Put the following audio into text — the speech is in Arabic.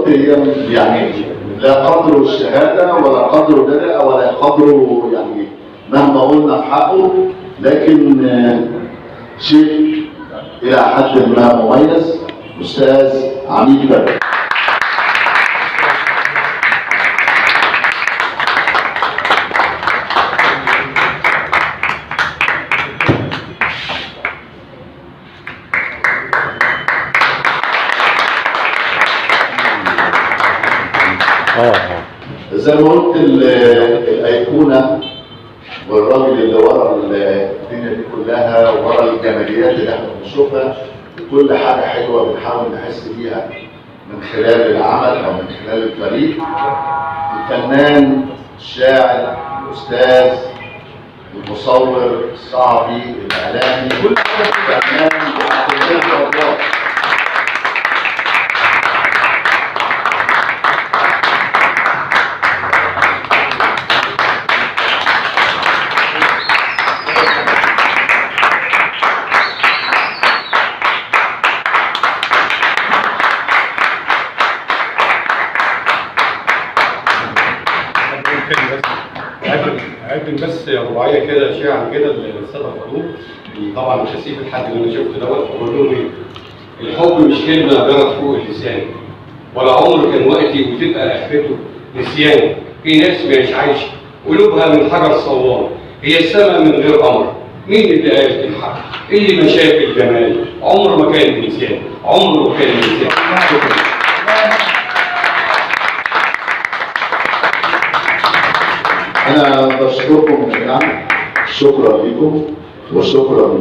مبدئيا يعني لا قدر الشهاده ولا قدر ده ولا قدر يعني مهما قلنا في حقه، لكن شيء الى حد ما مميز. استاذ عميد بدر. زي ما قلت الايقونه والراجل اللي ورا الدنيا دي كلها ورا الجماليات اللي احنا بنشوفها، كل حاجه حلوه بنحاول نحس بيها من خلال العمل او من خلال الفريق. الفنان، الشاعر، الاستاذ، المصور، الصحفي، الاعلامي، كل فنان والله. أقدم بس رباعية كده شعر كده للسادة الحضور. طبعا مش هسيب الحد اللي أنا شفته دوت أقول لهم إيه؟ الحب مش كلمة جرت فوق اللسان، ولا عمر كان وقتي وتبقى آخرته نسيان. في ناس مش عايشة قلوبها من حجر صوان، هي السما من غير قمر. مين اللي قال الحق؟ اللي ما شاف الجمال عمره ما كان إنسان، عمره ما كان إنسان. شكرا. أنا بشكركم جميعا، شكرا لكم وشكرا